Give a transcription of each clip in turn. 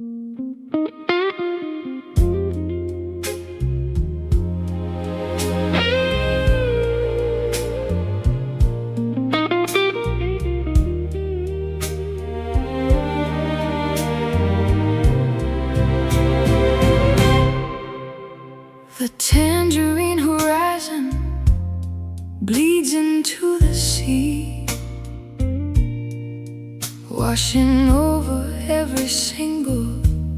The tangerine horizon bleeds into the sea, washing over every single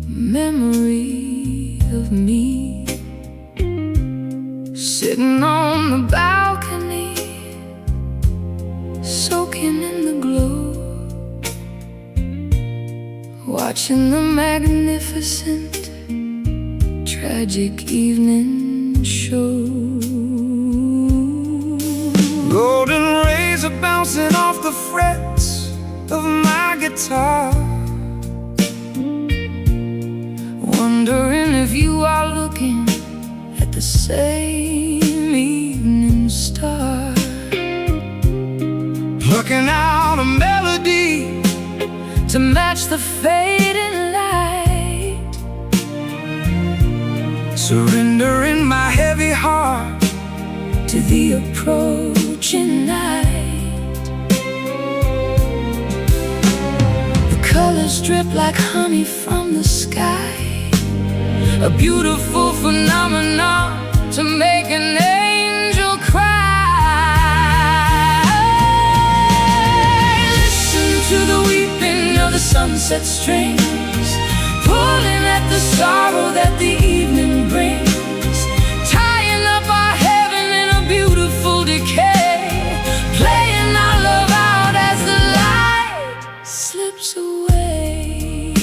memory of me. Sitting on the balcony, soaking in the glow, watching the magnificent tragic evening show. Golden rays are bouncing off the frets of my guitar, wondering if you are looking at the same evening star. plucking out a melody to match the fading light, surrendering my heavy heart to the approaching night. The colors drip like honey from the sky, a beautiful phenomenon to make an angel cry. Listen to the weeping of the sunset strings, pulling at the sorrow that the evening brings, tying up our heaven in a beautiful decay, playing our love out as the light slips away.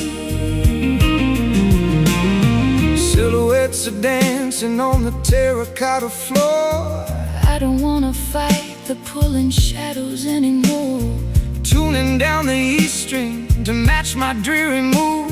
Silhouettes are dancing on the terracotta floor. I don't wanna fight the pulling shadows anymore, Tuning down the E string to match my dreary mood,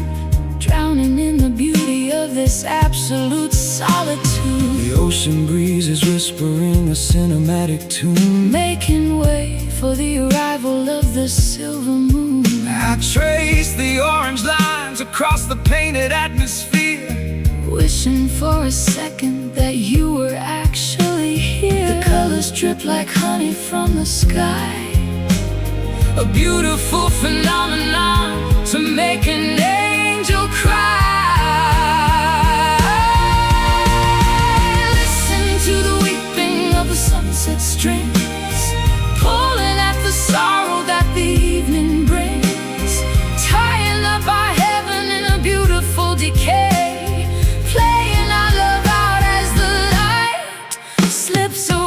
drowning in the beauty of this absolute solitude. the ocean breeze is whispering a cinematic tune, Making way for the arrival of the silver moon. I trace the orange lines across the painted atmosphere, Wishing for a second that you were actually here. The colors drip like honey from the sky, a beautiful phenomenon to make an angel cry. Listen to the weeping of the sunset strings, pulling at the sorrow that the evening brings, tying up our heaven in a beautiful decay, playing our love out as the light slips away.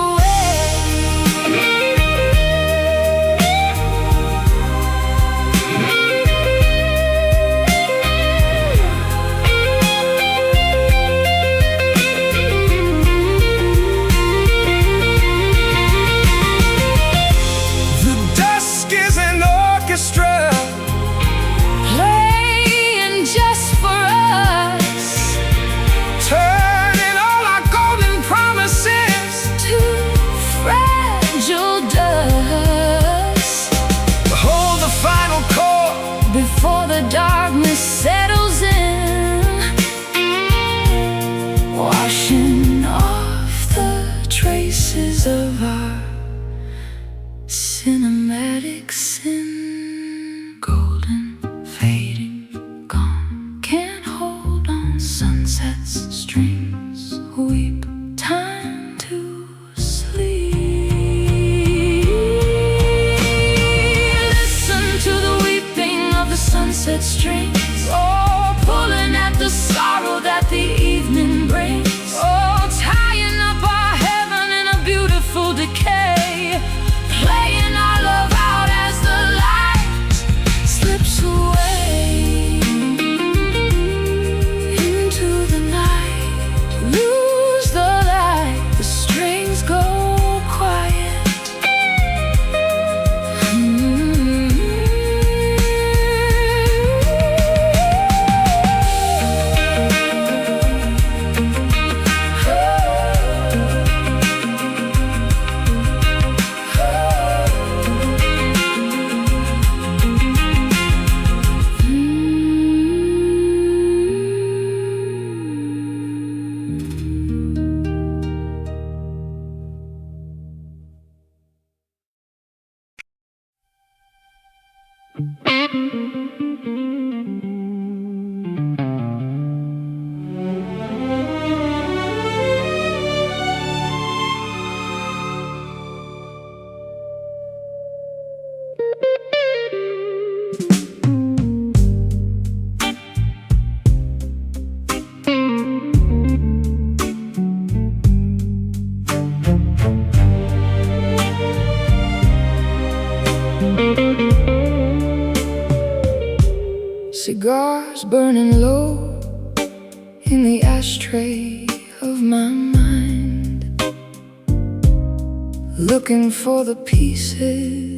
Cigars burning low in the ashtray of my mind, looking for the pieces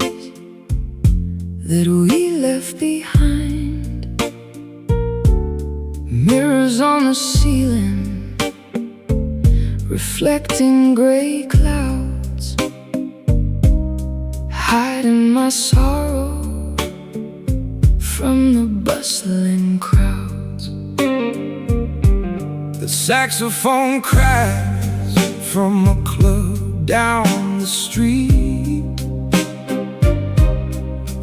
that we left behind. Mirrors on the ceiling, reflecting gray clouds, hiding my sorrow from the bustling crowds. The saxophone cries from a club down the street,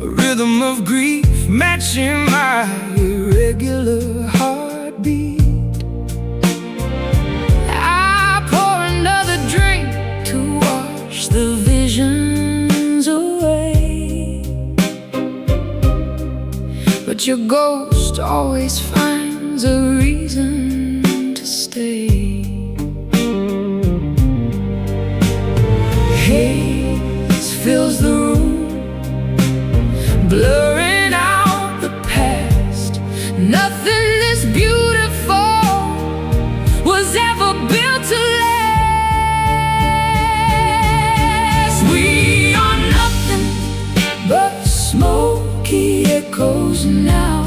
a rhythm of grief matching my irregular heartbeat. I pour another drink to wash the visions away, but your ghost always finds a reason to stay. Haze fills the room, blurring out the past. Nothing this beautiful was ever built to last. We are nothing but smoky echoes now,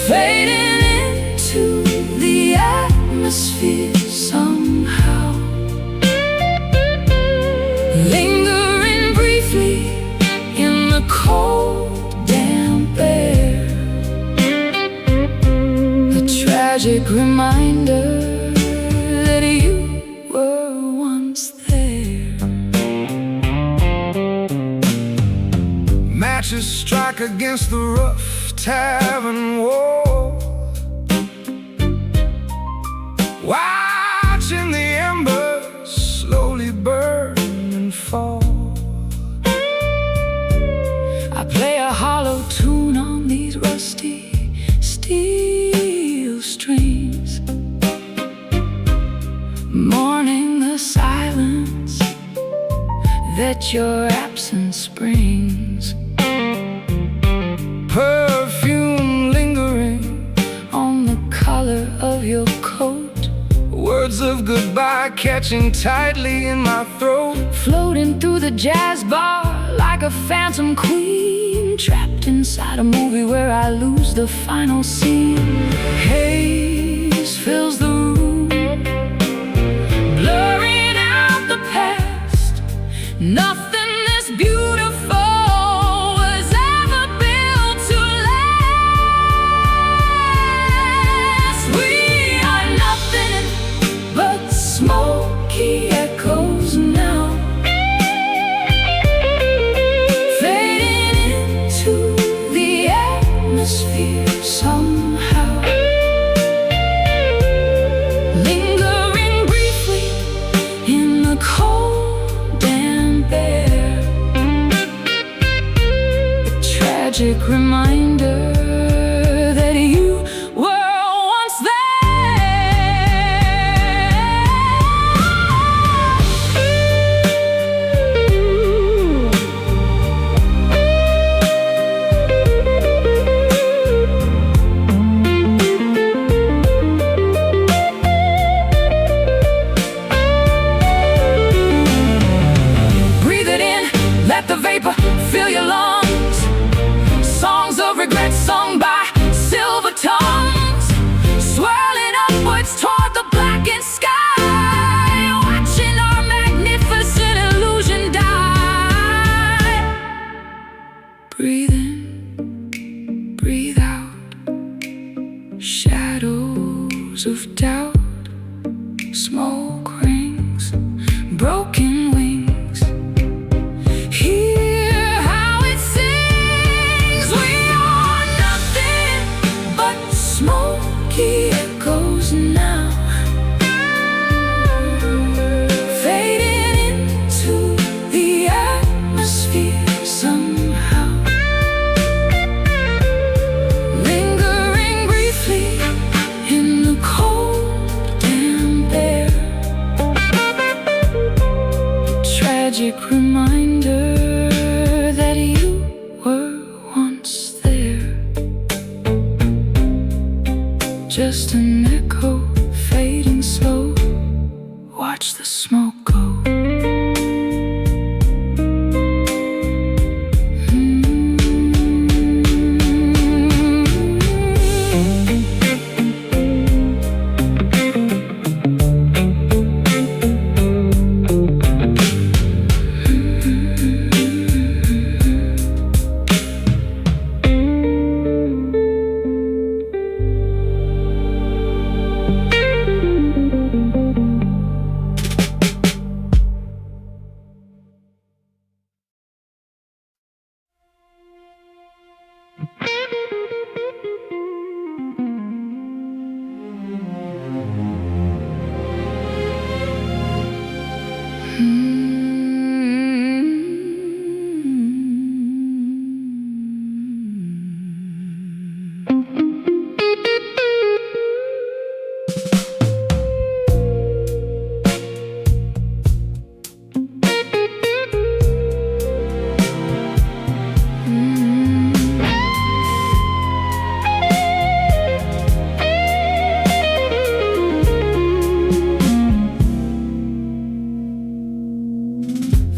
fading into the atmosphere somehow, lingering briefly in the cold, damp air, a tragic reminder that you were once there. Matches strike against the rough tavern wall, watching the embers slowly burn and fall. I play a hollow tune on these rusty steel strings, mourning the silence that your absence brings. Perfume lingering On the collar of your coat, words of goodbye catching tightly in my throat. floating through the jazz bar like a phantom queen, trapped inside a movie where I lose the final scene. Haze fills the room, blurring out the past. Nothing this beautiful was ever built to last. We are nothing but smoky echoes now, fading into the atmosphere somehow, lingering briefly in the cold, damp air, a tragic reminder that you were once Breathe it in, let the vapor fill your lungs. Songs of regret sung by silver tongues, swirling upwards toward the blackened sky, watching our magnificent illusion die. Breathe in, breathe out, shadows of doubt, smoke rings, broken wings. Hear how it sings. We are nothing but smoky echoes now, fading into the atmosphere somehow, lingering briefly in the cold, damp air, just an echo fading slow. Watch the smoke go.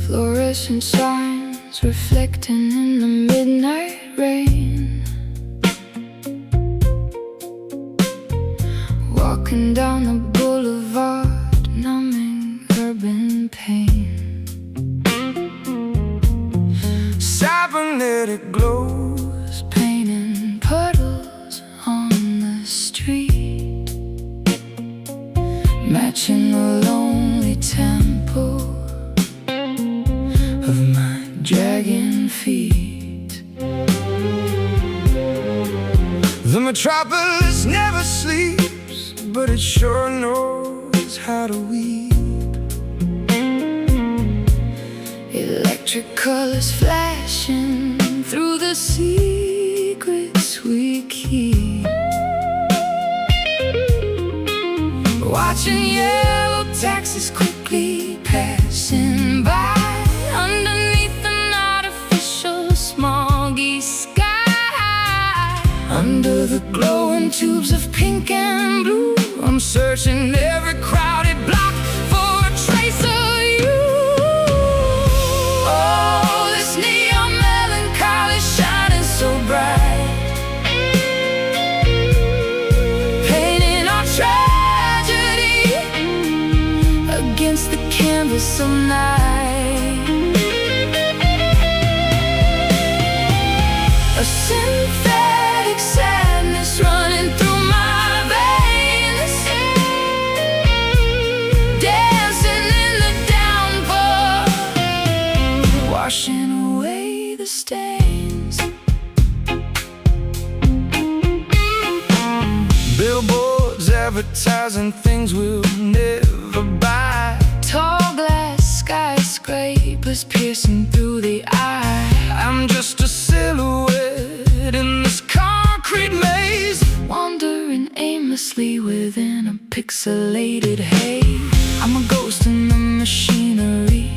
Fluorescent signs reflecting in the midnight rain. Walking down the boulevard, numbing urban pain. Cybernetic glows, Painting puddles on the street, matching the lonely tempo of my dragging feet. the metropolis never sleeps, but it sure knows how to weep. Electric colors flashing through the secrets we keep. Watching yellow taxis quickly passing by underneath an artificial smoggy sky. Under the glowing tubes of pink and blue, I'm searching every crowded block for a trace of you. Oh, this neon melancholy shining so bright, painting our tragedy against the canvas of night. A synthetic sadness running through my veins, dancing in the downpour, washing away the stains. Billboards advertising things we'll never buy. Tall glass skyscrapers piercing through the eye. I'm just a silhouette in this concrete maze, Wandering aimlessly within a pixelated haze. I'm a ghost in the machinery,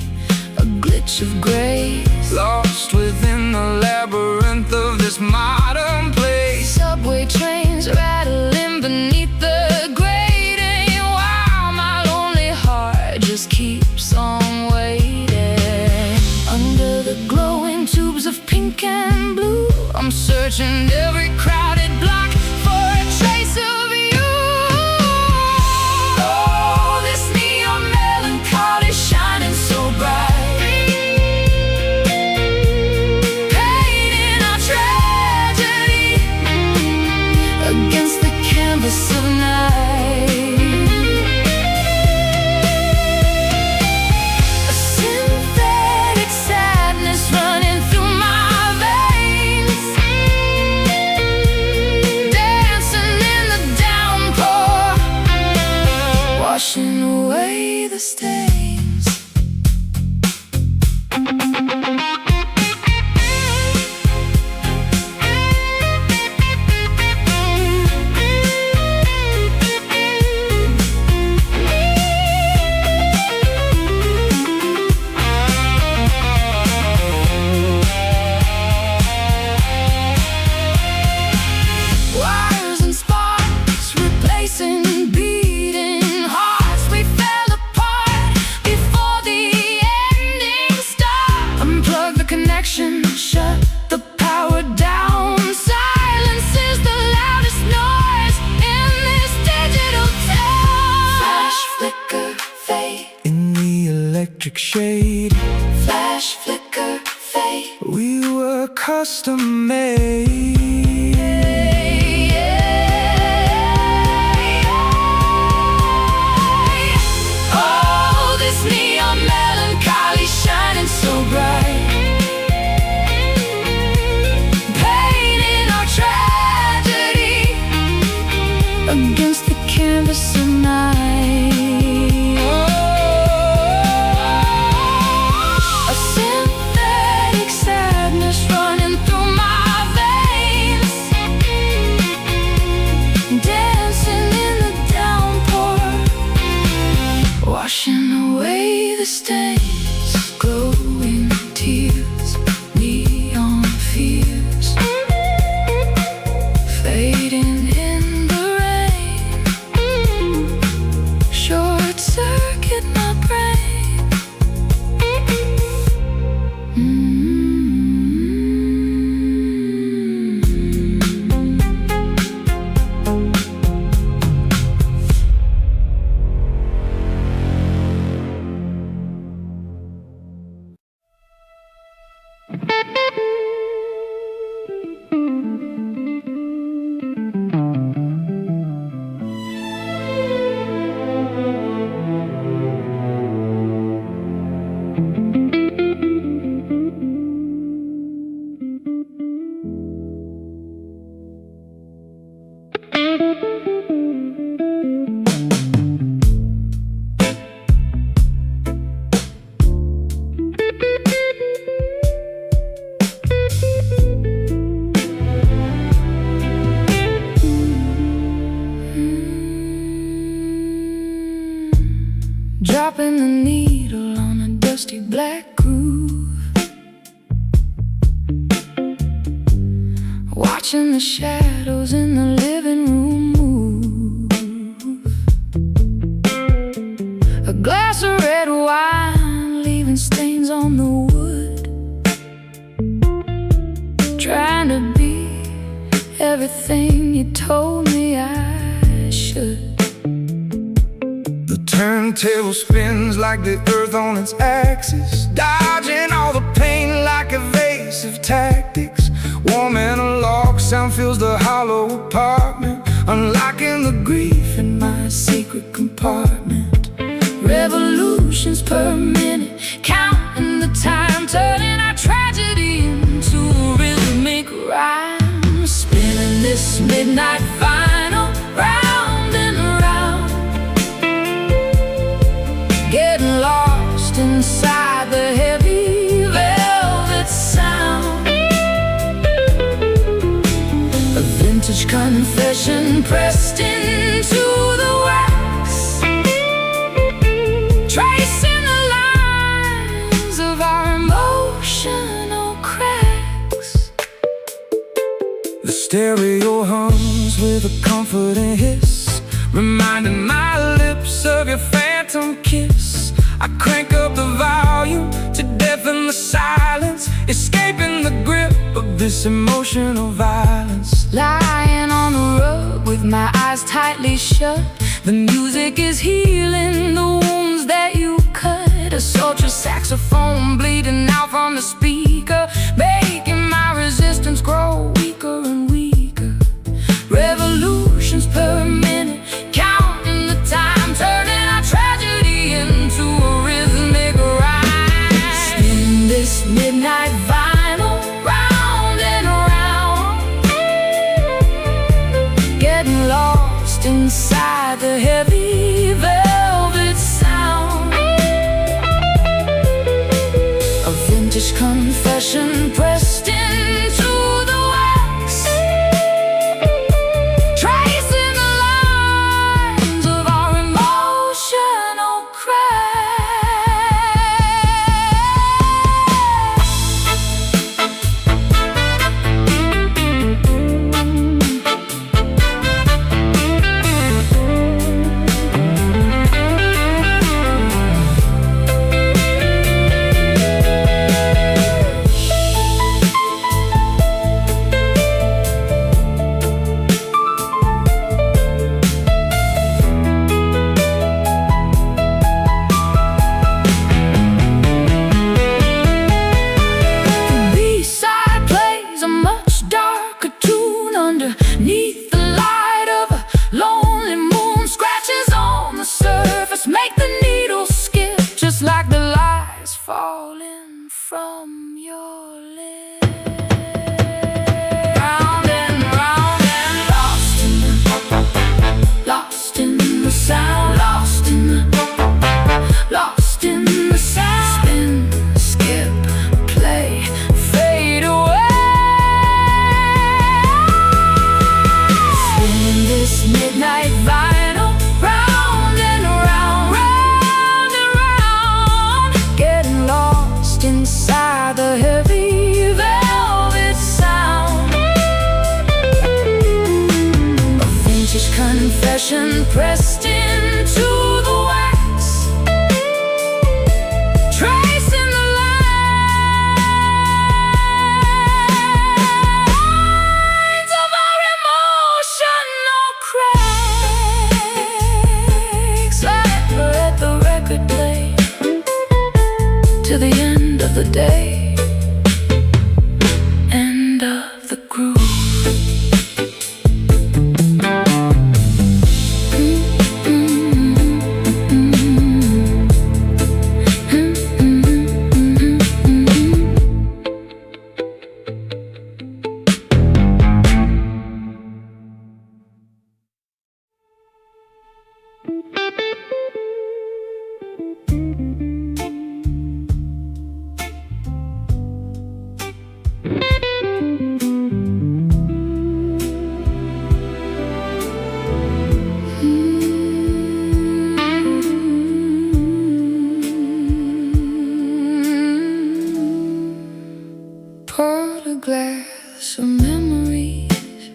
a glitch of grace, lost within the labyrinth of this modern place. subway trains rattling beneath the grating, while my lonely heart just keeps on waiting. Under the glowing tubes of pink and blue, I'm searching every crowded block for a trace of you. Oh, this neon melancholy shining so bright, painting our tragedy against the canvas of night. A synthetic sadness running through my veins, make shade. Flash, flicker, fade. We were custom made. Oh, this neon melancholy shining so bright, painting our tragedy against the canvas of night. A synthetic sadness running through my veins, dancing in the downpour, washing away the stains, glowing tears, neon fears, fading in the rain, short circuit my brain. Dropping the needle on a dusty black groove, watching the shadows in the living room move. A glass of red wine leaving stains on the wood, trying to be everything you told me I should. Turntable spins like the earth on its axis, dodging all the pain like evasive tactics. Warm analog sound fills the hollow apartment, unlocking the grief in my secret compartment. Revolutions per minute, counting the time, turning our tragedy into a rhythmic rhyme. Spinning this midnight vinyl round and round, getting lost inside the heavy velvet sound. A vintage confession pressed into the wax, tracing the lines of our emotional cracks. The stereo hums with a comforting hiss, reminding my lips of your phantom kiss. I crank up the volume to deafen the silence, escaping the grip of this emotional violence. Lying on the rug with my eyes tightly shut, the music is healing the wounds that you cut. A sultry saxophone bleeding out from the speaker, making my resistance grow weaker and weaker. Revolutions per minute, counting the time, turning our tragedy into a rhythmic rhyme. Spin this midnight vinyl round and round, getting lost inside the heavy velvet sound. A vintage confession pressed into the wax, tracing the lines of our emotional cracks. underneath the light of a lonely moon. Scratches on the surface make the needle skip, just like the lies falling from your lips. Round and round and lost in the sound, lost in the sound. Spin, skip, play, fade away. Spinning this midnight vinyl, round and round, round and round. Getting lost inside the heavy velvet sound. A vintage confession pressed into the wax, tracing the lines of our emotional cracks. Ever at the record play to the end of the day, end of the groove. Poured a glass of memories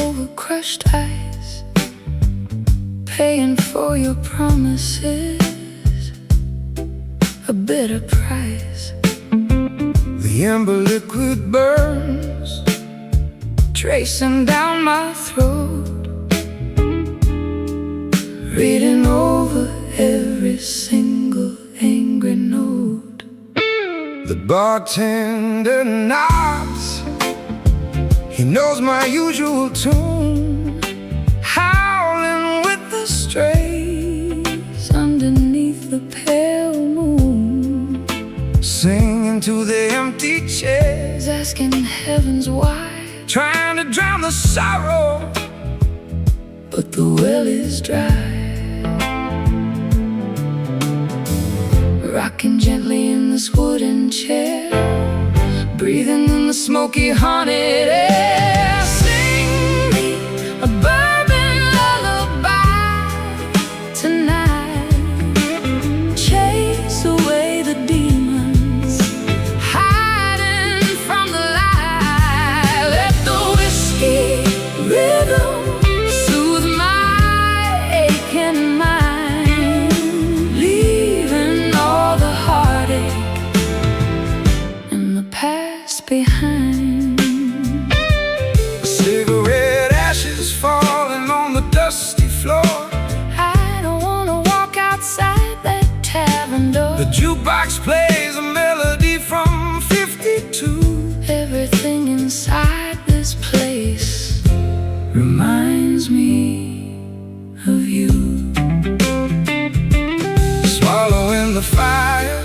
over crushed ice, paying for your promises a bitter price. The amber liquid burns, tracing down my throat, reading over every single angry note. The bartender nods, he knows my usual tune, howling with the strays underneath the pale moon, singing to the empty chairs, Asking heavens why, trying to drown the sorrow, but the well is dry. Rocking gently in this wooden chair, breathing in the smoky haunted air. Sing me a bourbon lullaby tonight, chase away the demons hiding from the light. Let the whiskey rhythm soothe my aching mind, leaving all the heartache and the past behind. cigarette ashes falling on the dusty floor. I don't wanna walk outside that tavern door. The jukebox plays a melody from 52. Everything inside this place reminds me of you. Swallowing the fire,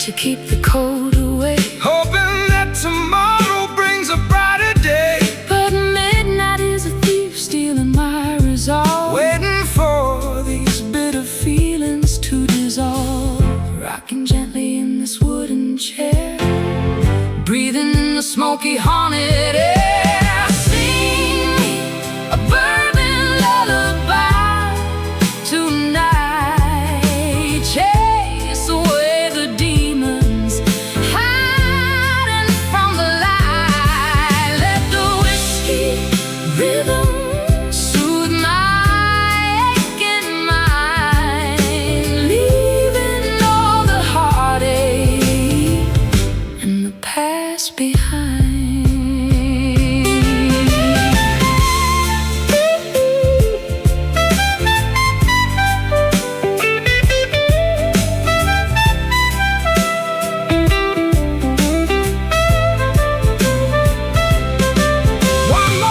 To keep the cold away, hoping that tomorrow brings a brighter day. but midnight is a thief stealing my resolve, Waiting for these bitter feelings to dissolve. Rocking gently in this wooden chair, breathing in the smoky haunted air. Sing me a bourbon lullaby tonight, chase away the demons hiding from the light. Let the whiskey rhythm soothe my aching mind, leaving all the heartache and the past behind. one more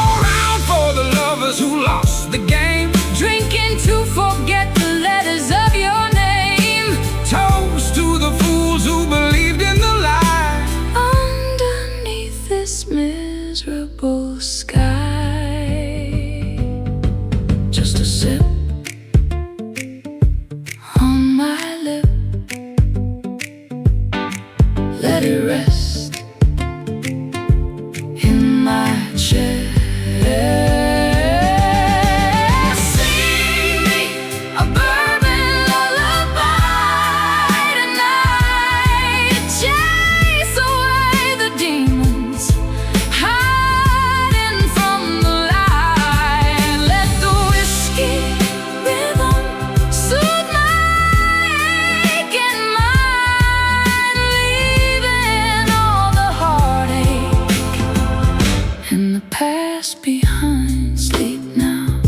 left behind. Sleep now,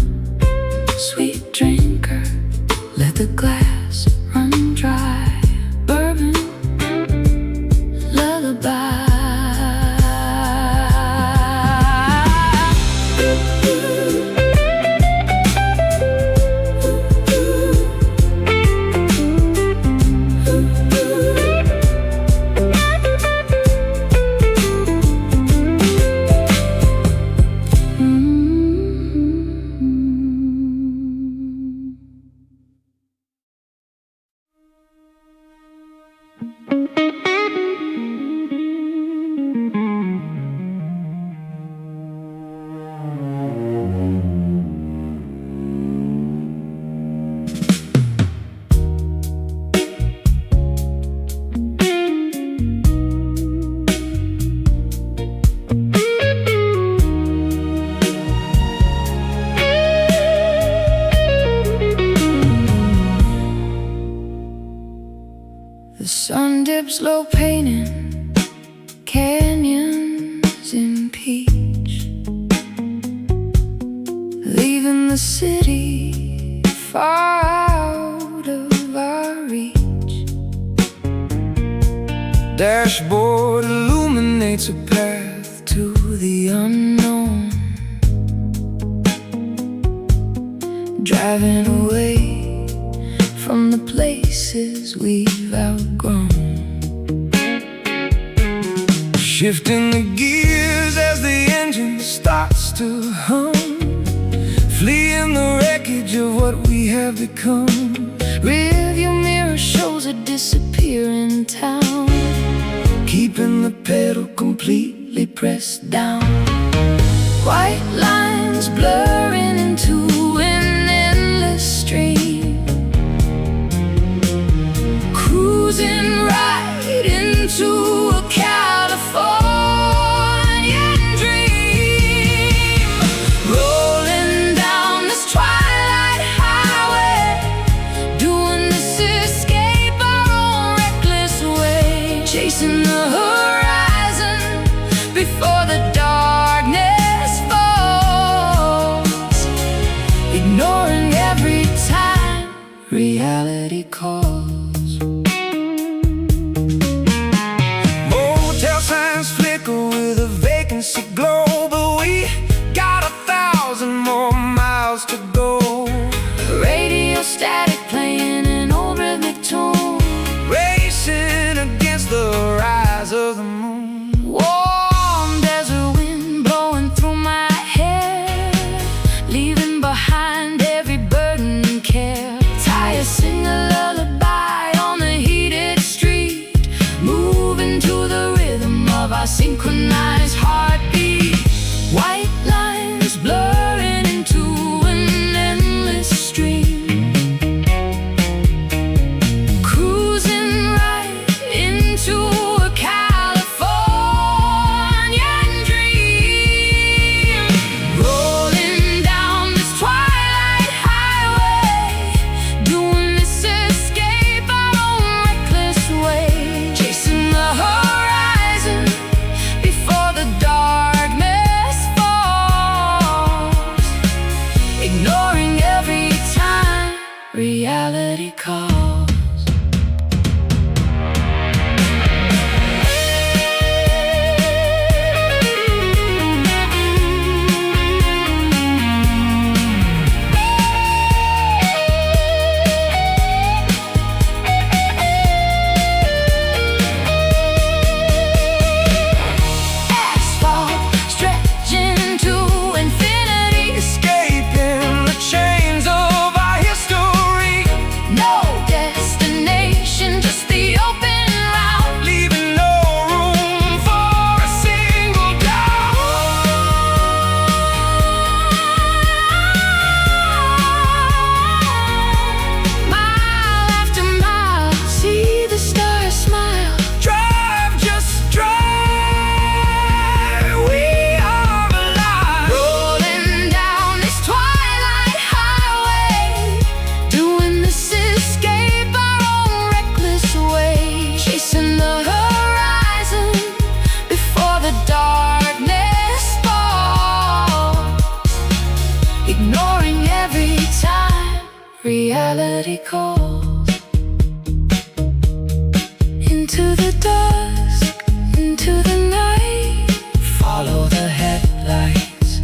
sweet drinker, let the glass run dry. Bourbon, lullaby. The sun dips low, painting canyons in peach, leaving the city far out of our reach. Dashboard illuminates a path To the unknown, driving away from the places we've outgrown. shifting the gears as the engine starts to hum, fleeing the wreckage of what we have become. Rearview mirror shows a disappearing town, Keeping the pedal completely pressed down. White lines blurring into an endless stream, cruising right into a Californian dream. Rolling down this twilight highway, doing this escape our own reckless way, chasing the horizon before the darkness falls, ignoring every time reality calls. Motel signs flicker with a vacancy glow, but we got 1,000 more miles to go. Radio static playing an old rhythmic tune, Racing against the rise of the moon. warm desert wind blowing through my hair, leaving behind every burden and care. Tires sing a lullaby on the heated street, moving to the rhythm of our synchronized heartbeat. White lines blurring into an endless stream, cruising right into a Californian dream. Rolling down this twilight highway, doing this escape our own reckless way, chasing the horizon before the darkness falls, ignoring every time reality calls. Asphalt stretching to infinity, Escaping the chains of our history. no reality calls. Into the dusk, into the night, follow the headlights.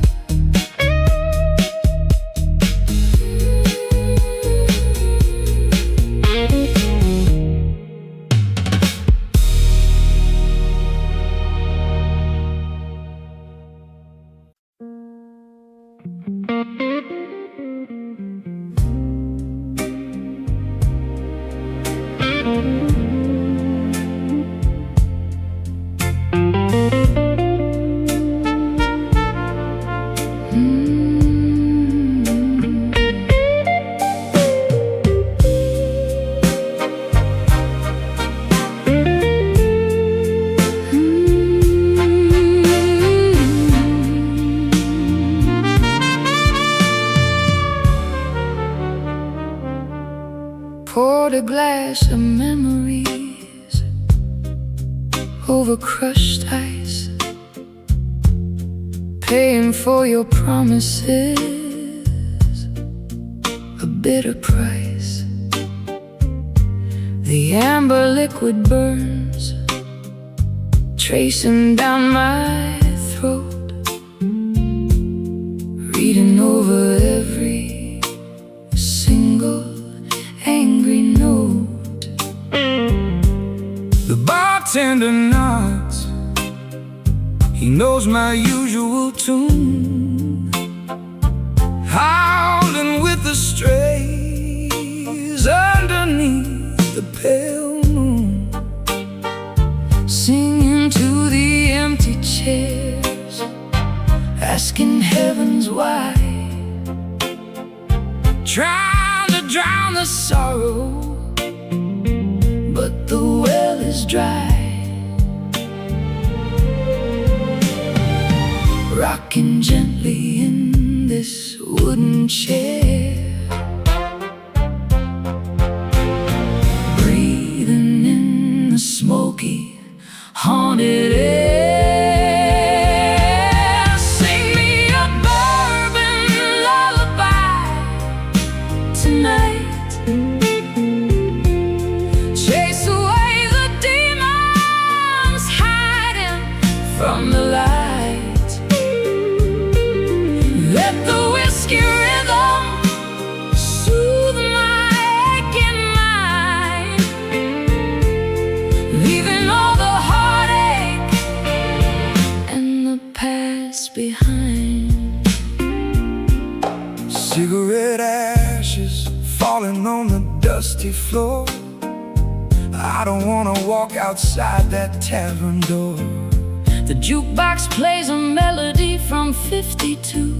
Poured a glass of memories over crushed ice, paying for your promises a bitter price. The amber liquid burns, tracing down my throat, reading over every single angry note. The bartender nods, he knows my usual tune, howling with the strays underneath the pale moon, singing to the empty chairs, asking heavens why, trying to drown the sorrow, but the well is dry. Rocking gently in this wooden chair, breathing in the smoky, haunted air. Sing me a bourbon lullaby tonight, chase away the demons hiding from the light. Let the whiskey rhythm soothe my aching mind, leaving all the heartache and the past behind. Cigarette ashes falling on the dusty floor. I don't wanna walk outside that tavern door. The jukebox plays a melody from 52.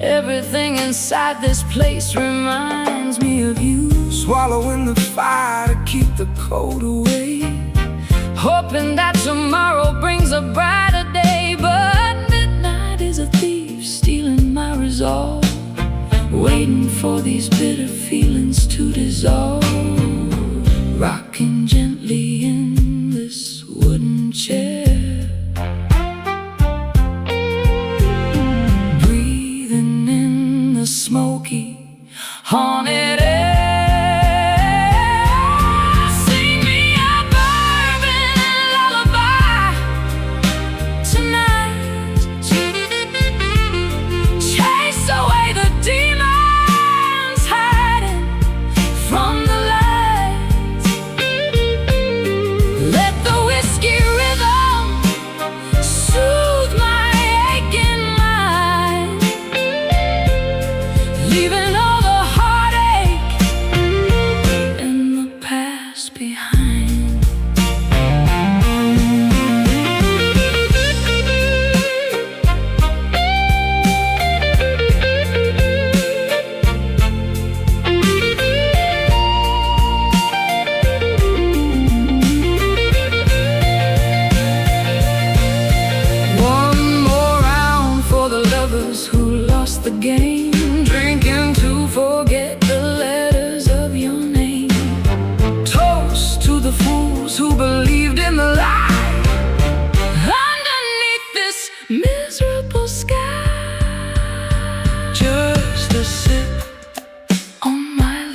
Everything inside this place reminds me of you. Swallowing the fire to keep the cold away, hoping that tomorrow brings a brighter day. But midnight is a thief stealing my resolve, waiting for these bitter feelings to dissolve. Rocking gently in this wooden chair, smoky, haunted air. Sing me a bourbon lullaby tonight, chase away the demons hiding from the light. Let the whiskey rhythm soothe my aching mind, leaving all the heartache and the past behind. One more round for the lovers who lost the game, drinking to forget the letters of your name. Toast to the fools who believed in the lie underneath this miserable sky. just a sip on my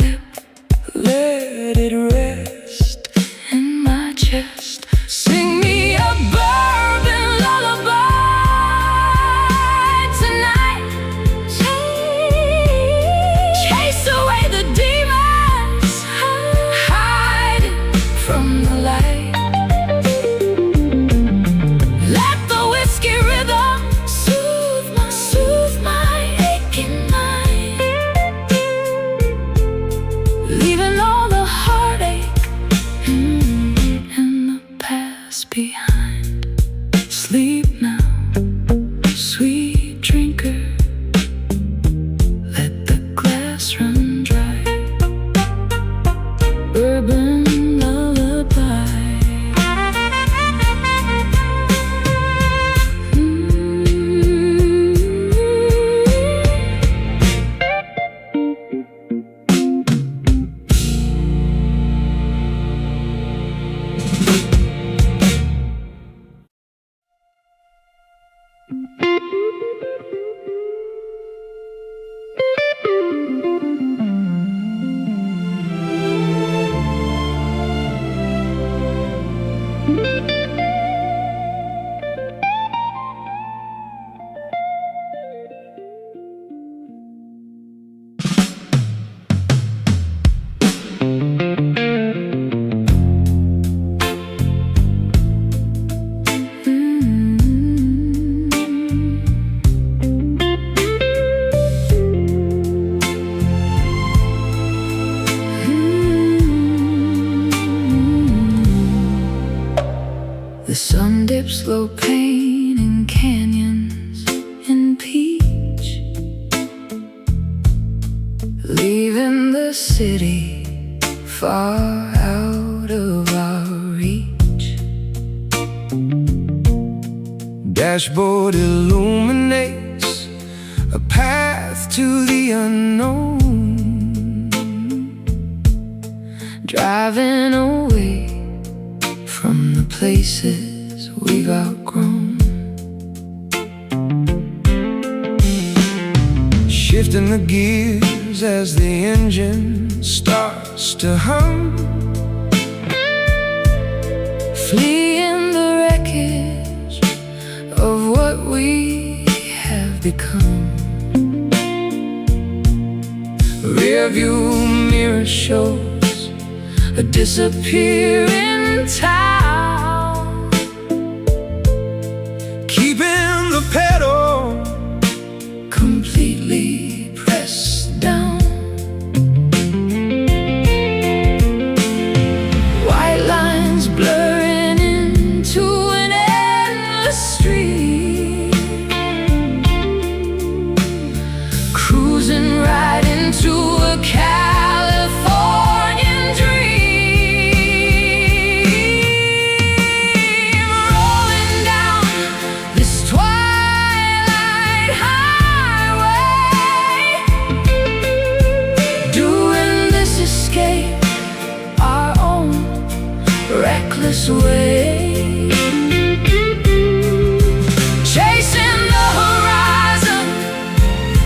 leaving the city far out of our reach. Dashboard illuminates a path to the unknown, driving away from the places we've outgrown. shifting the gears as the engine starts to hum, fleeing the wreckage of what we have become. Rearview mirror shows a disappearing town, keeping the pedal completely pressed down. White lines blurring into an endless street, cruising right into a Californian dream, rolling down this twilight highway, doing this escape our own reckless way, chasing the horizon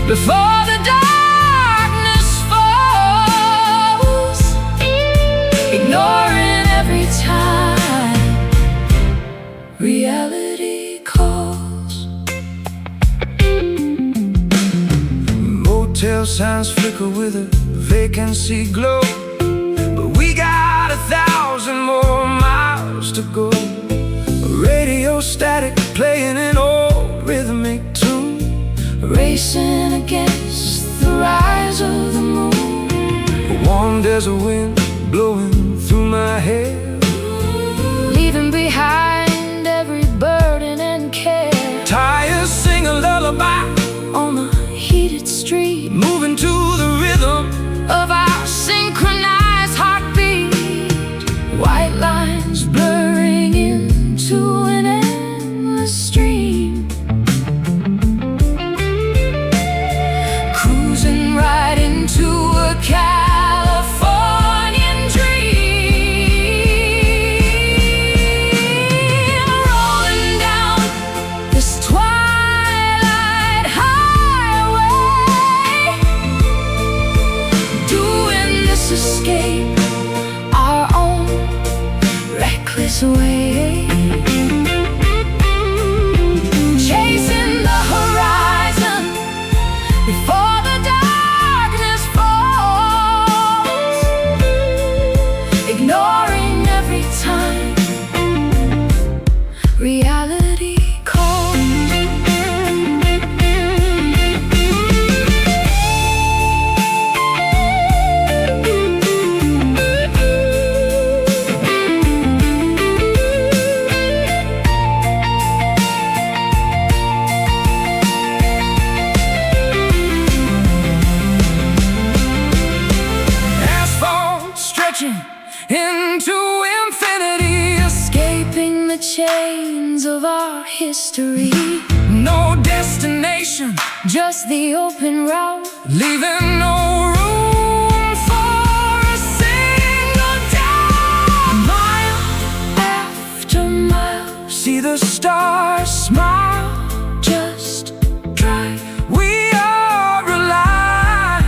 before the darkness falls, ignoring every time reality calls. motel signs flicker with a vacancy glow, but we got 1,000 more miles to go. Radio static playing an old rhythmic tune, Racing against the rise of the moon, a warm desert wind blowing through my hair, leaving behind every burden and care. tires sing a lullaby On the heated street, moving to the rhythm of our synchronized heartbeat, white lines blurring into an endless stream, cruising right into a Californian dream, rolling down this twilight highway, doing this escape our own reckless way, chasing the horizon before the darkness falls, ignoring every time reality calls. asphalt stretching into infinity, Escaping the chains of our history, no destination, just the open route, leaving no room for a single doubt. mile after mile, See the stars smile, just drive. we are alive.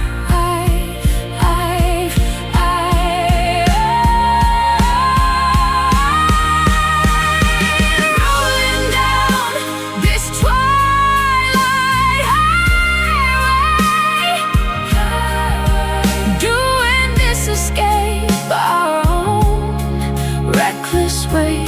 Rolling down this twilight highway, doing this escape our own reckless way,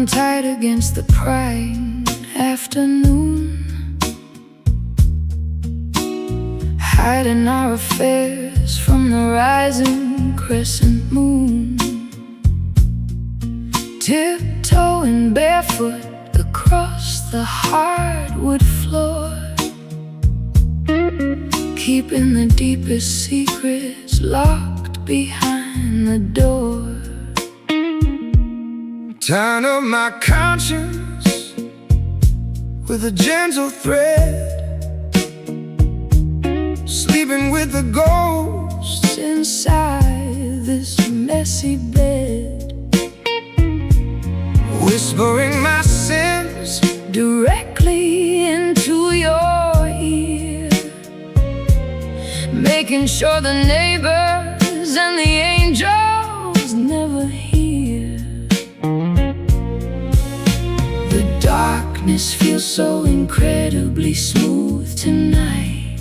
drawn tight against the crying afternoon, hiding our affairs from the rising crescent moon, tiptoeing barefoot across the hardwood floor, keeping the deepest secrets locked behind the door. Tying up my conscience with a gentle thread, sleeping with the ghosts inside this messy bed, whispering my sins directly into your ear, making sure the neighbors and the angels never hear. The darkness feels so incredibly smooth tonight,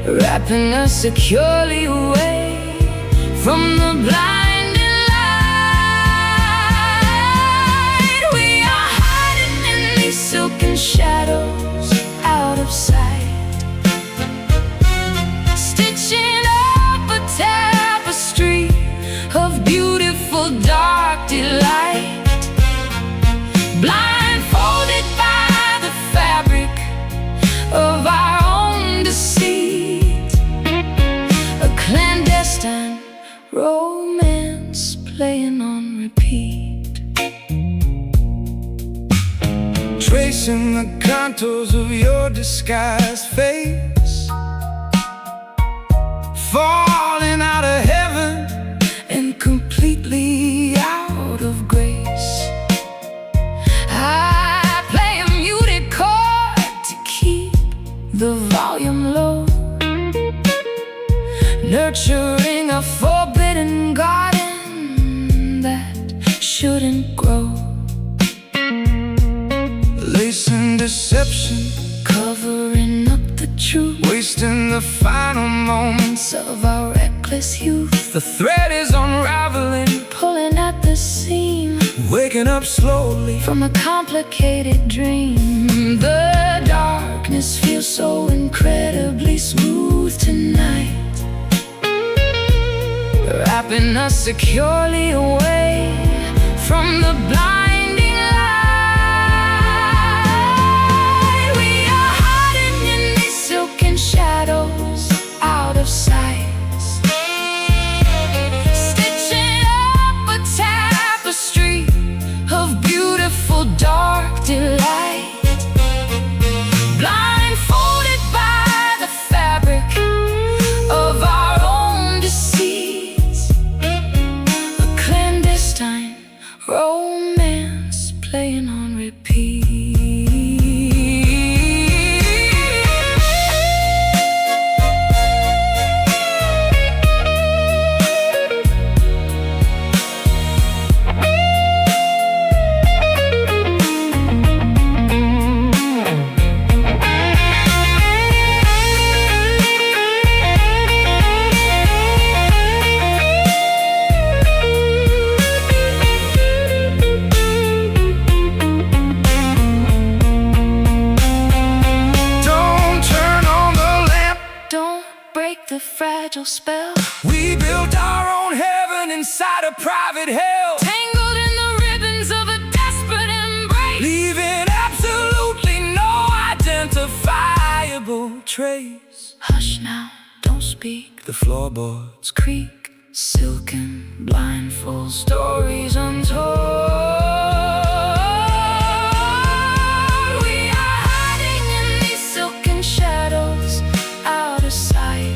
wrapping us securely away from the blinding light. We are hiding in these silken shadows out of sight, stitching up a tapestry of beautiful dark delight, blindfolded by the fabric of our own deceit, a clandestine romance playing on repeat, tracing the contours of your disguised face, falling out of heaven and completely out of grace. I play a muted chord to keep the volume low, nurturing a forbidden garden that shouldn't grow, lacing deception, covering up the truth, wasting the final moments of our reckless youth. The thread is unraveling, Pulling at the seam, waking up slowly from a complicated dream. The darkness feels so incredibly smooth tonight, wrapping us securely away from the blinding light. We are hiding in these silken shadows out of sight, stitching up a tapestry of beautiful dark delight, blindfolded by the fabric of our own deceit, a clandestine romance playing on repeat. The fragile spell, we built our own heaven inside a private hell, tangled in the ribbons of a desperate embrace, leaving absolutely no identifiable trace. Hush now, don't speak. The floorboards creak, silken blindfold stories untold. We are hiding in these silken shadows out of sight,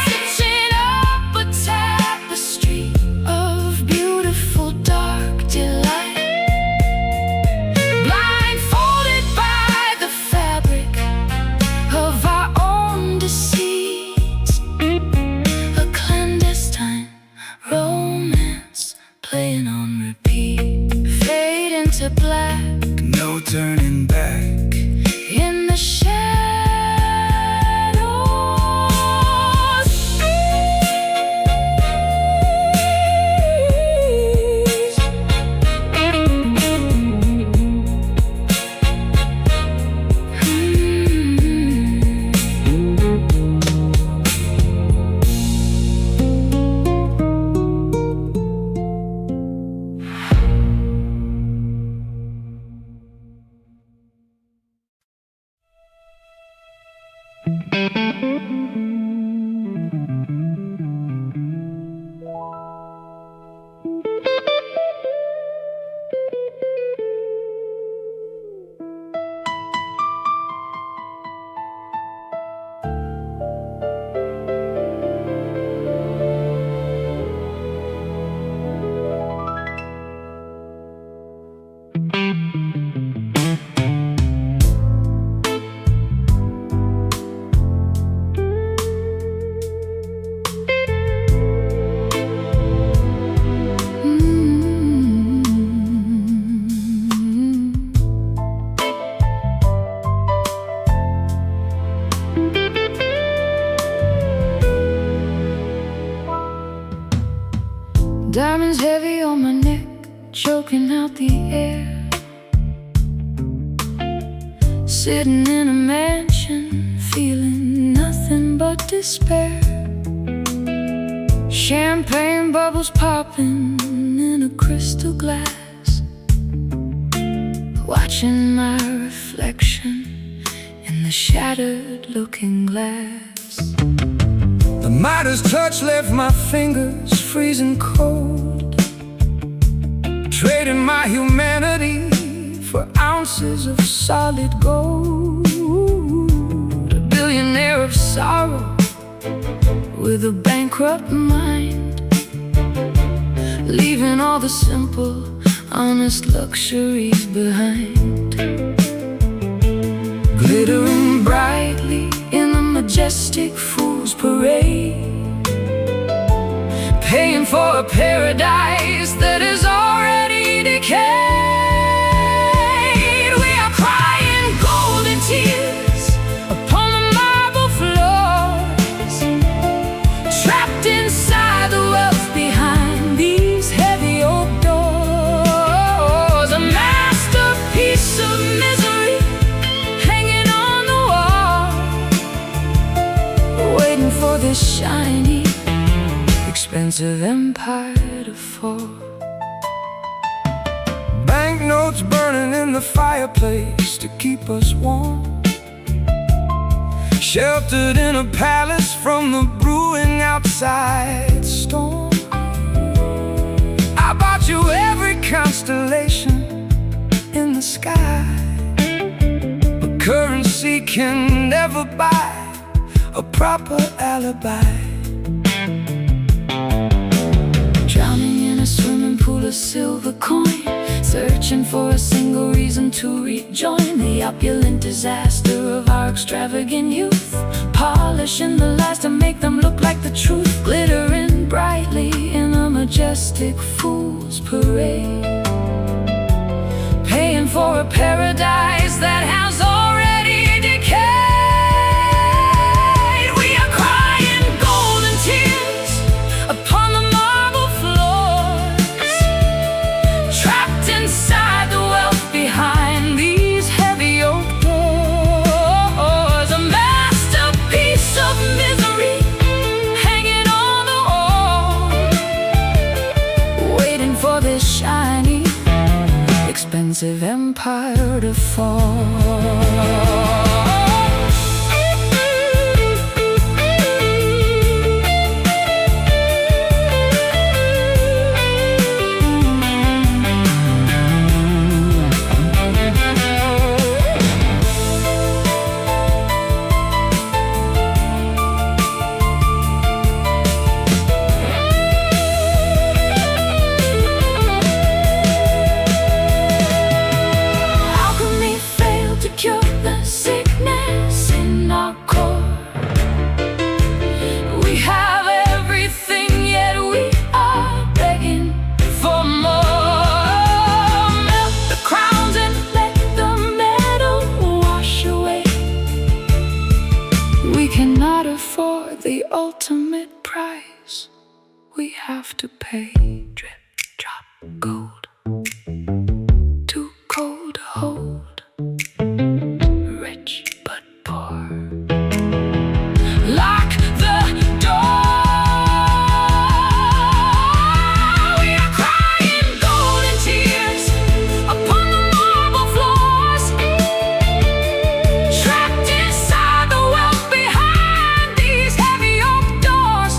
stitching up a tapestry of beautiful dark delight, blindfolded by the fabric of our own deceit, a clandestine romance played Diamonds heavy on my neck, choking out the air. Sitting in a mansion, feeling nothing but despair. Champagne bubbles popping in a crystal glass, watching my reflection in the shattered looking glass. The Midas touch left my fingers freezing cold, trading my humanity for ounces of solid gold. A billionaire of sorrow with a bankrupt mind, leaving all the simple, honest luxuries behind. Glittering brightly in the majestic fool's parade, paying for a paradise that is already decayed. Tears upon the marble floors, trapped inside the wealth behind these heavy oak doors. A masterpiece of misery hanging on the wall, waiting for this shiny, expensive empire to fall. Banknotes burning in the fireplace to keep us warm, sheltered in a palace from the brewing outside storm. I bought you every constellation in the sky, but currency can never buy a proper alibi. Drowning in a swimming pool of silver coin, searching for a single reason to rejoin the opulent disaster of our extravagant youth, polishing the lies to make them look like the truth, glittering brightly in a majestic fool's parade, paying for a paradise that has already decayed. We are crying golden tears upon the marble floors, trapped inside the wealth behind these heavy oak doors. A masterpiece of misery hanging on the wall, waiting for this shiny, expensive empire to fall. The ultimate price we have to pay. Drip, drop, gold, too cold to hold, rich but poor. Lock the door. We are crying golden tears upon the marble floors, trapped inside the wealth behind these heavy oak doors.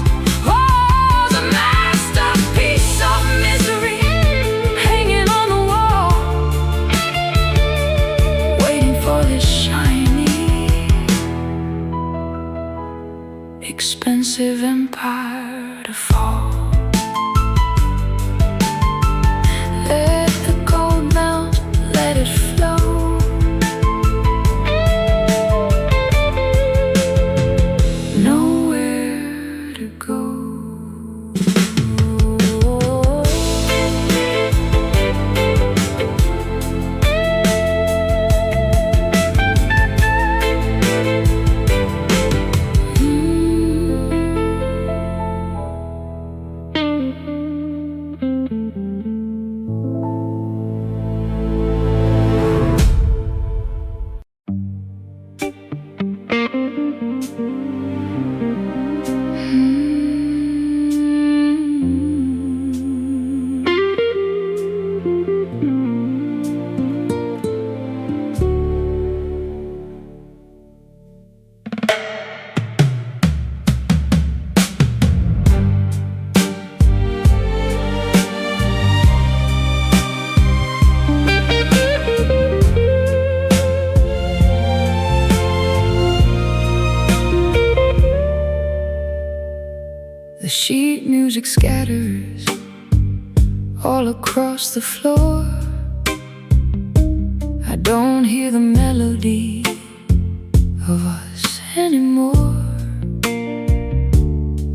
Oh, the masterpiece of misery hanging on the wall, waiting for this shiny, expensive empire to fall. Let the gold melt, let it flow. Nowhere to go. The sheet music scatters all across the floor. I don't hear the melody of us anymore.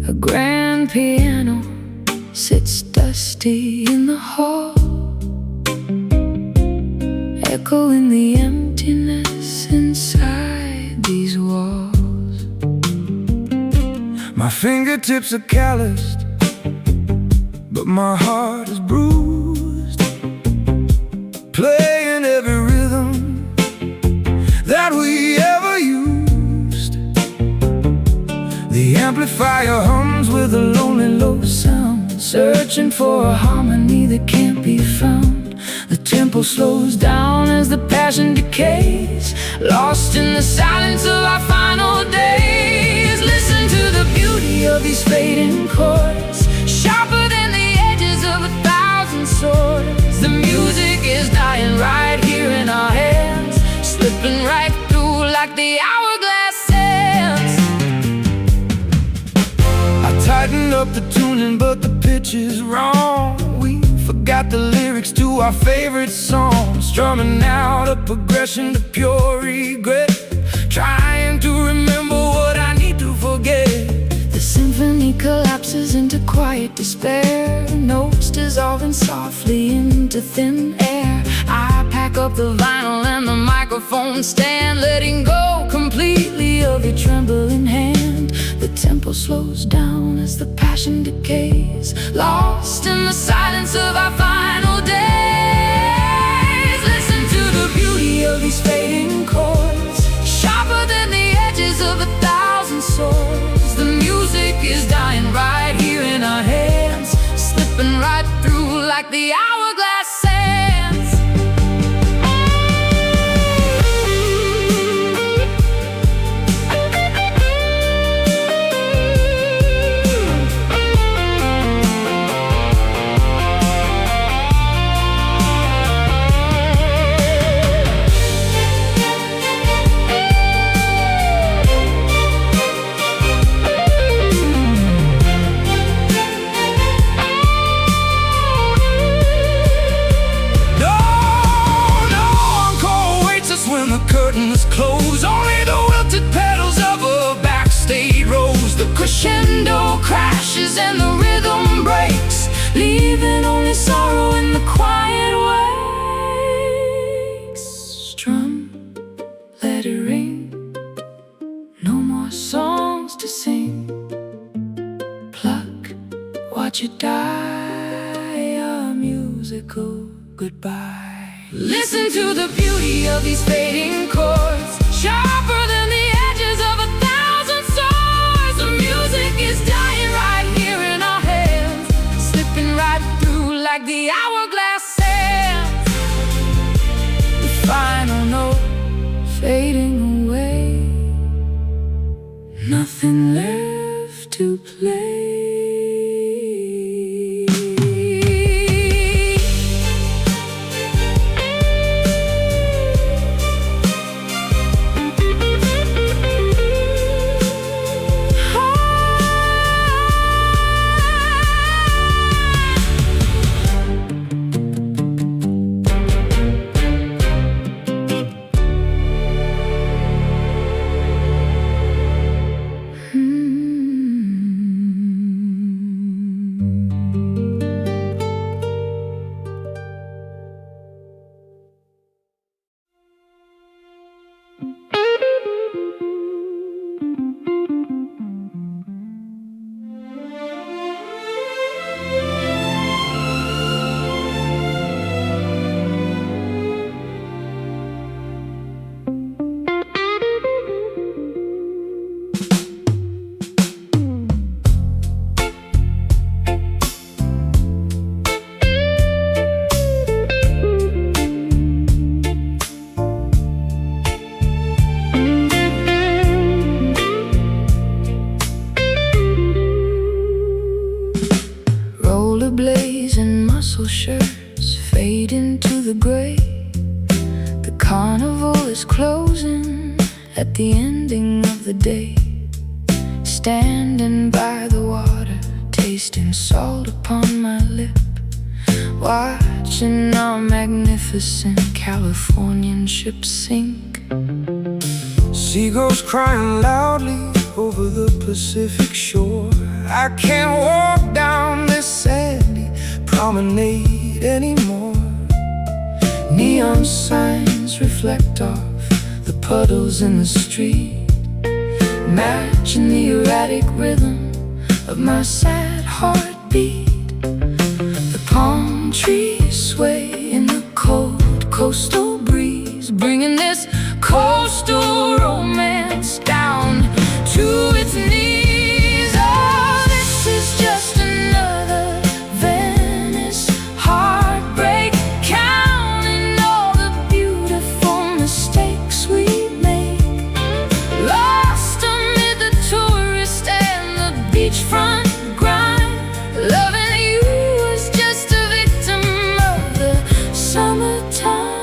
A grand piano sits dusty in the hall, echoing the emptiness inside these walls. My fingertips are calloused, but my heart is bruised, playing every rhythm that we ever used. The amplifier hums with a lonely low sound, searching for a harmony that can't be found. The tempo slows down as the passion decays, lost in the silence of our final days. Listen to the beauty of these fading chords, sharper than the edges of 1,000 swords. The music is dying right here in our hands, slipping right through like the hourglass sands. I tightened up the tuning, but the pitch is wrong. We forgot the lyrics to our favorite song, strumming out a progression to pure regret, trying to remember what I need to forget. The symphony collapses into quiet despair, notes dissolving softly into thin air. I pack up the vinyl and the microphone stand, letting go completely of your trembling hand. The tempo slows down as the passion decays, lost in the silence of our final days. Listen to the beauty of these fading chords, sharper than the edges of 1,000 swords. The music is dying right here in our hands, slipping right through like the hourglass sands. Curtains close, only the wilted petals of a backstage rose. The Crescendo crashes and the rhythm breaks, leaving only sorrow in the quiet wakes. Strum, let it ring, no more songs to sing. Pluck, watch it die, a musical goodbye. Listen to the beauty of these fading chords, sharper than the edges of 1,000 swords. The music is dying right here in our hands, slipping right through like the hourglass sands. The final note fading away, nothing left to play. at the ending of the day, standing by the water, tasting salt upon my lip, watching our magnificent Californian ship sink. Seagulls crying loudly over the Pacific shore. I can't walk down this sandy promenade anymore. Neon signs reflect off the puddles in the street, matching the erratic rhythm of my sad heartbeat. The palm trees sway in the cold coastal breeze, bringing this coastal romance down to its knees. Oh, this is just another Venice heartbreak, counting all the beautiful mistakes we make, lost amid the tourist and the beachfront grind. Loving you was just a victim of the summertime.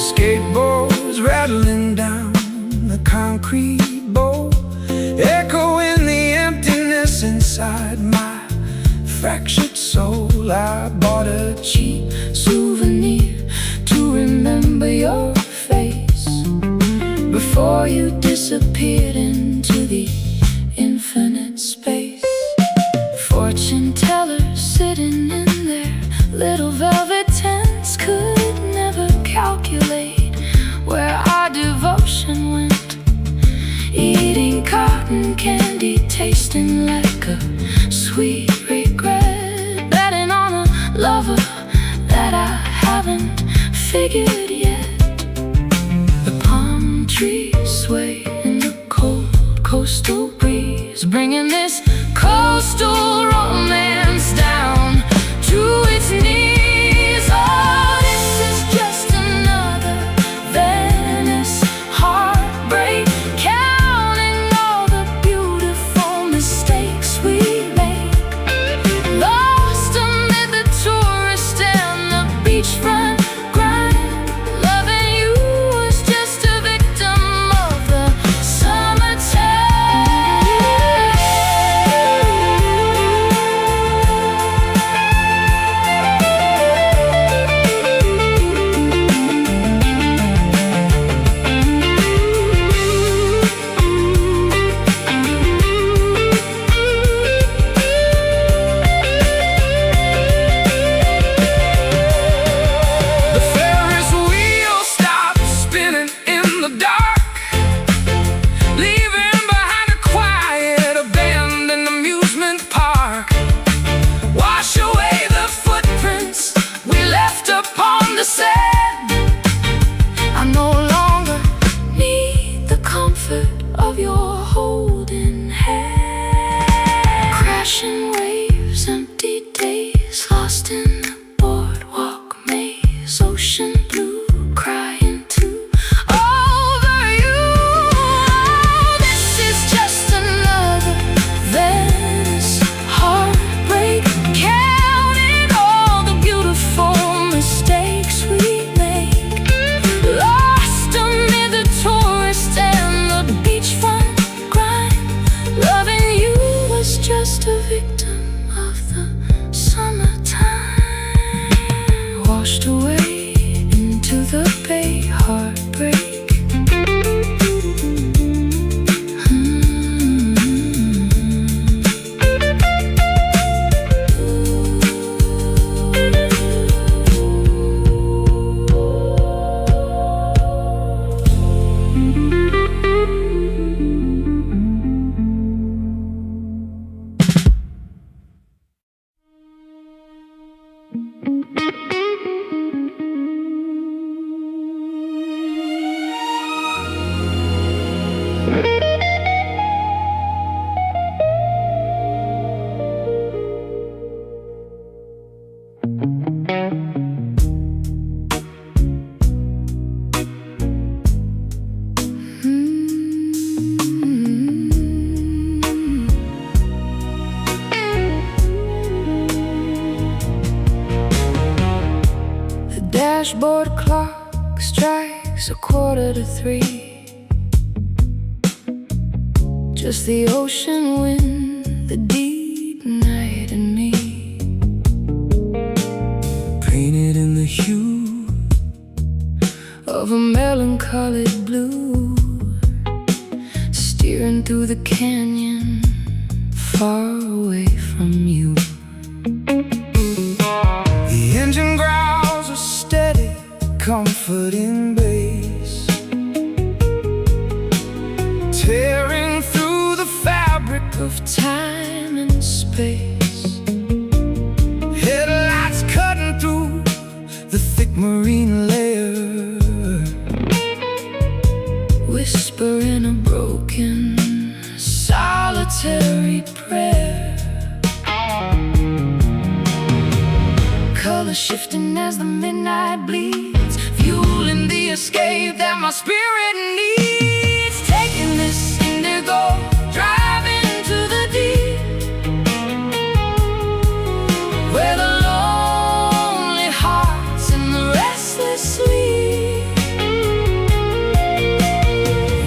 Skateboards rattling down the concrete bowl, echoing the emptiness inside my fractured soul. I bought a cheap souvenir to remember your face before you disappeared into the infinite space. Fortune tellers sitting in their little velvet tents could never calculate where our devotion went, eating cotton candy, tasting like a sweet regret, betting on a lover that I haven't figured yet. The palm trees sway in the cold coastal breeze, bringing this coastal romance down to its knees. Oh, this is just another Venice heartbreak, counting all the beautiful mistakes we make, lost amid the tourist and the beachfront grind. Loving you was just a victim of the The Ferris wheel stopped spinning in the dark, leaving behind a quiet, abandoned amusement park. Wash away the footprints we left upon the sand. I no longer need the comfort of your holding hand. Crashing waves, empty days, lost in the boardwalk maze, ocean blue, crying too over you. Oh, this is just another Venice heartbreak, counting all the beautiful mistakes we make, lost amid the tourist and the beachfront grind. Loving you was just a victim of the summertime, washed away into the bay heartbreak. dashboard clock strikes 2:45. just the ocean wind, the deep night and me, painted in the hue of a melancholy blue, steering through the canyon, far away from you. The engine growls a steady, comforting bass, tearing through the fabric Of time and space, headlights cutting through the thick marine layer, whispering a broken, solitary prayer. Color shifting as the midnight bleeds, fueling the escape that my spirit needs. Taking this indigo, driving to the deep, where the lonely hearts and the restless sleep.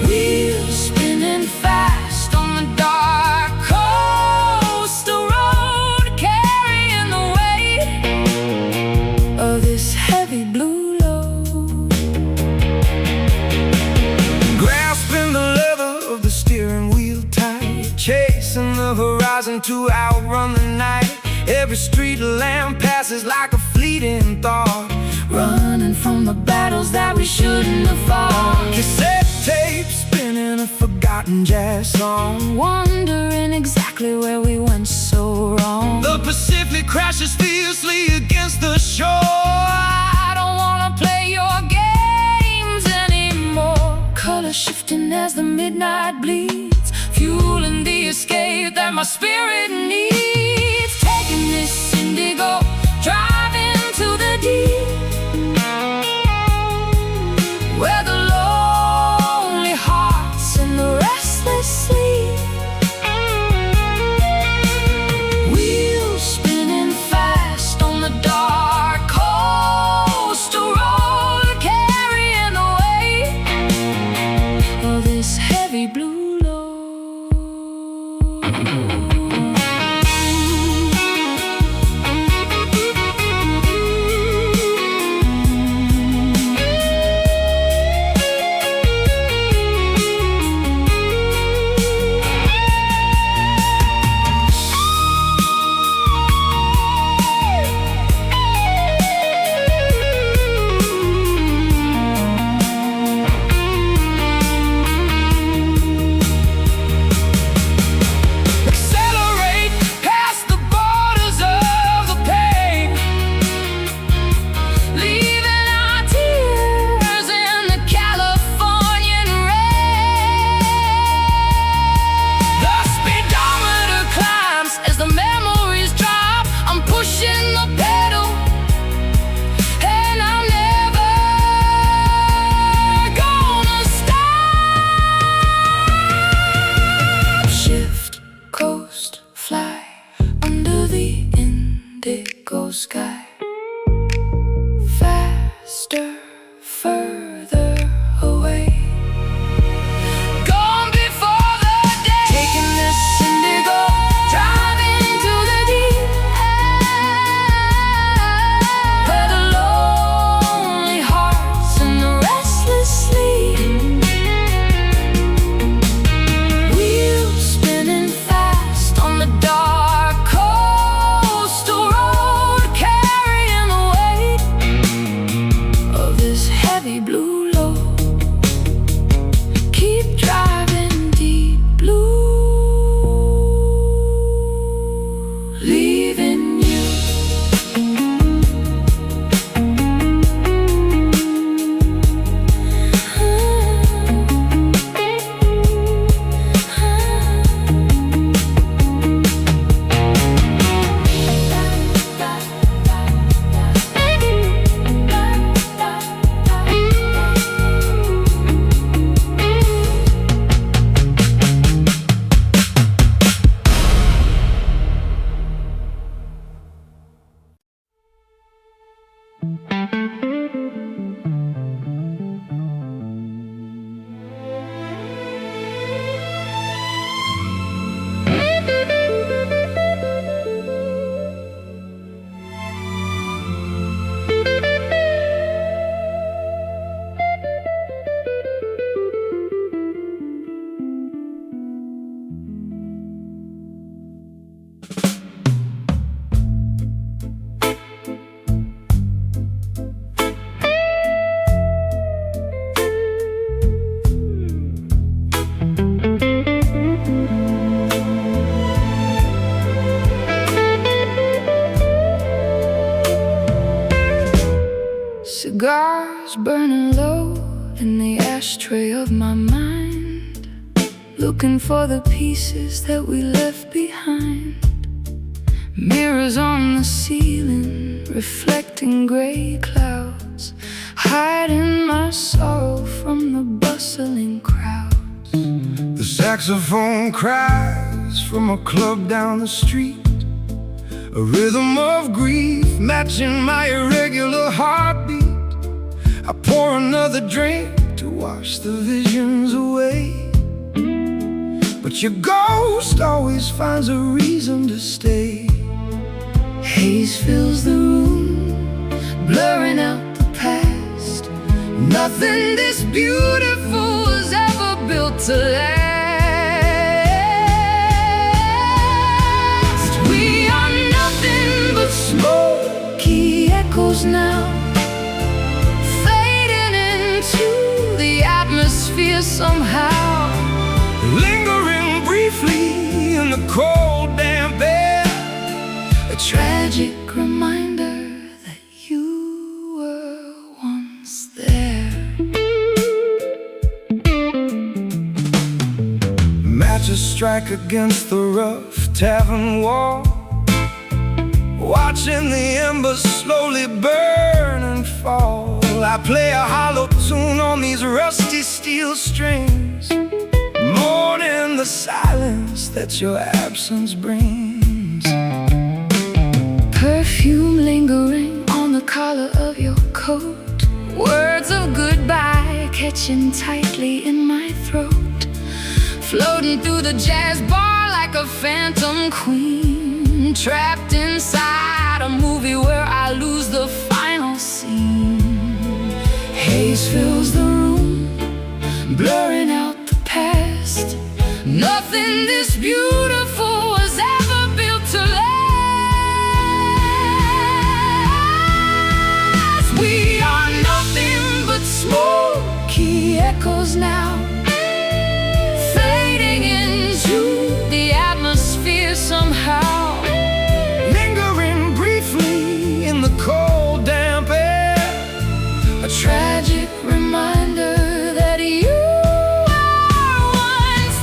Wheels spinning fast on the dark coastal road, carrying the weight of this heavy blue load. grasping the leather of the steering wheel tight, chasing the horizon to outrun the night. Every street lamp passes like a fleeting thought, Running from the battles that we shouldn't have fought. cassette tape spinning a forgotten jazz song. Wondering exactly where we went so wrong. The Pacific crashes fiercely against the shore. I don't wanna play your games anymore. Color shifting as the midnight bleeds, fueling the escape that my spirit needs. Taking this indigo, driving to the deep, where the lonely hearts and the restless sleep. Wheels spinning fast on the dark coastal road, carrying the weight of this heavy blue load. Cigars burning low in the ashtray of my mind, looking for the pieces that we left behind. Mirrors on the ceiling, reflecting gray clouds, hiding my sorrow from the bustling crowds. The saxophone cries from a club down the street, a rhythm of grief matching my irregular heartbeat. I pour another drink to wash the visions away, but your ghost always finds a reason to stay. Haze fills the room, blurring out the past. Nothing this beautiful was ever built to last. We are nothing but smoky echoes now, fading into the atmosphere somehow, lingering briefly in the cold damp air, a tragic reminder that you were once there. Matches strike against the rough tavern wall, watching the embers slowly burn and fall. I play a hollow tune on these rusty steel strings, mourning the silence that your absence brings. Perfume lingering on the collar of your coat, words of goodbye catching tightly in my throat, floating through the jazz bar like a phantom queen, trapped inside a movie where I lose the final scene. Haze fills the room, blurring out the past. Nothing this beautiful was ever built to last. We are nothing but smoky echoes now, fading into the atmosphere somehow, lingering briefly in the cold damp air, a tragic reminder that you were once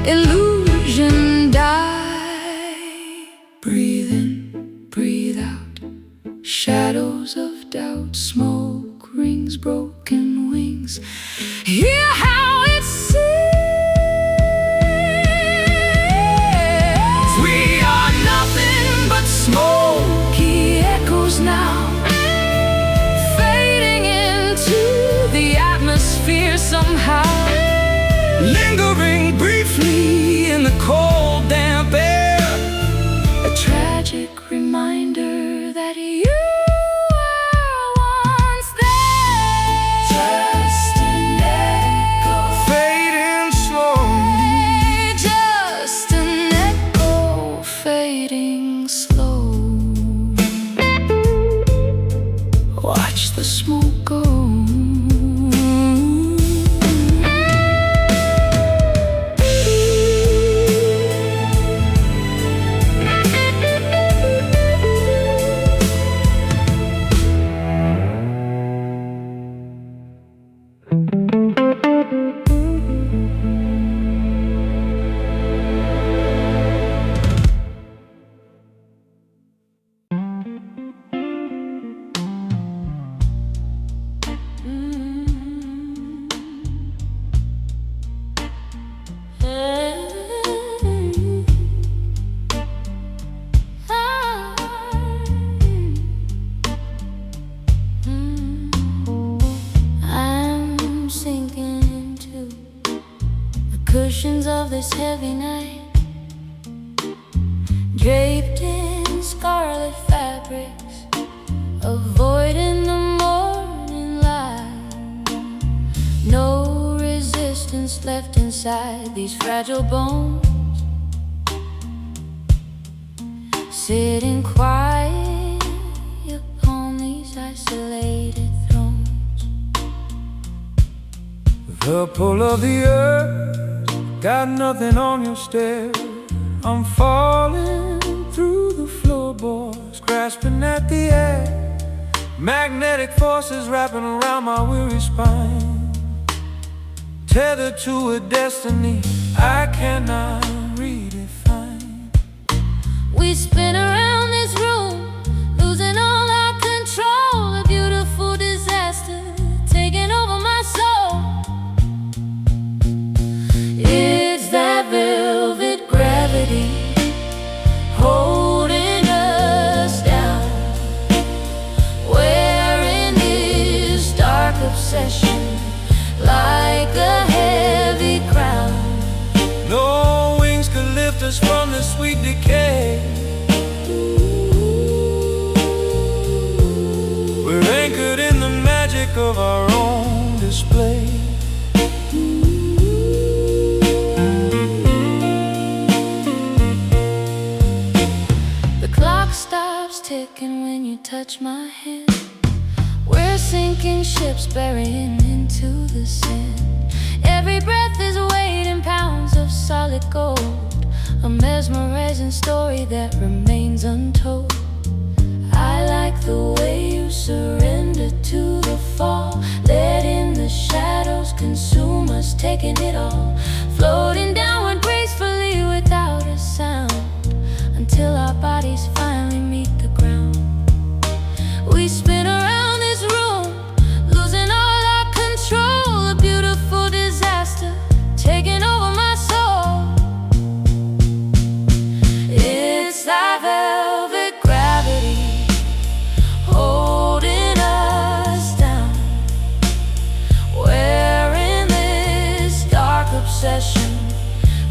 illusion die. Breathe in, breathe out, shadows of doubt, smoke rings, broken wings. Hear how it sings. We are nothing but smoky echoes now, fading into the atmosphere somehow, lingering briefly in the cold damp air, a tragic reminder that you were once there. Just an echo, fading slowly. Just an echo, fading slow. Watch the smoke go. this heavy night, draped in scarlet fabrics, avoiding the morning light. No resistance left inside these fragile bones, sitting quiet upon these isolated thrones. The pull of the earth, got nothing on your stare. I'm falling through the floorboards, grasping at the air. Magnetic forces wrapping around my weary spine, tethered to a destiny I cannot redefine. We spin around this room, losing all our control. A beautiful disaster taking over my soul. It's that velvet gravity holding us down. We're in this dark obsession, like a heavy crown. No wings could lift us from the sweet decay. We're anchored in the magic of our own display. The clock stops ticking when you touch my hand. We're sinking ships, burying into the sand. Every breath is weighed in pounds of solid gold, a mesmerizing story that remains untold. I like the way you surrender to the fall, letting the shadows consume us, taking it all, floating downward gracefully without a sound, until our bodies finally meet the ground. We spin around this room, losing all our control. A beautiful disaster taking over my soul. It's that velvet gravity holding us down. We're in this dark obsession,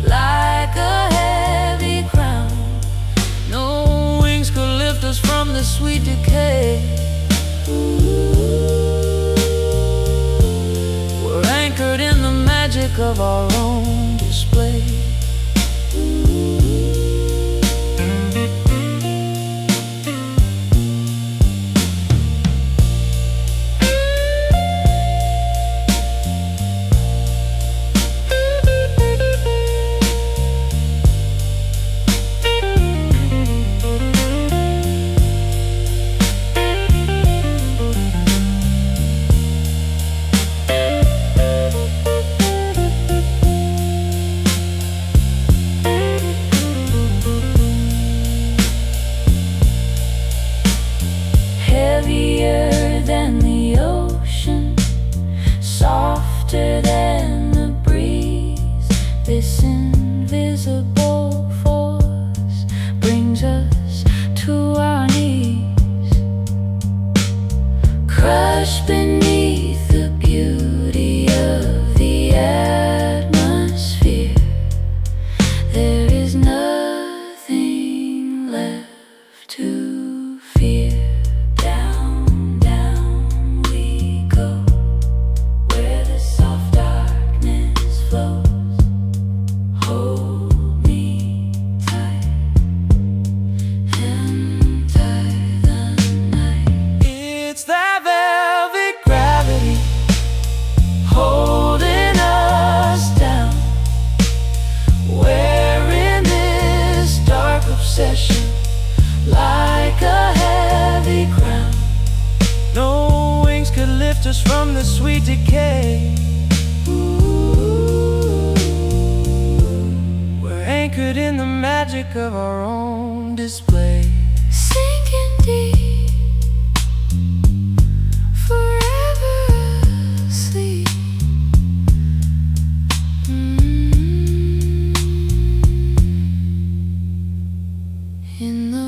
like a heavy crown. No wings could lift us from the sweet decay. We're anchored in the magic of our own display. Heavier than the ocean, softer than the breeze. This invisible force brings us to our knees, crushed beneath the beauty of the atmosphere. There is nothing left to fear. Down, down we go, where the soft darkness flows. Hold me tight and tie the night. It's that velvet gravity Holding us down. We're in this dark obsession, like a heavy crown. No wings could lift us from the sweet decay. We're anchored in the magic of our own display. Sinking deep, forever asleep. In the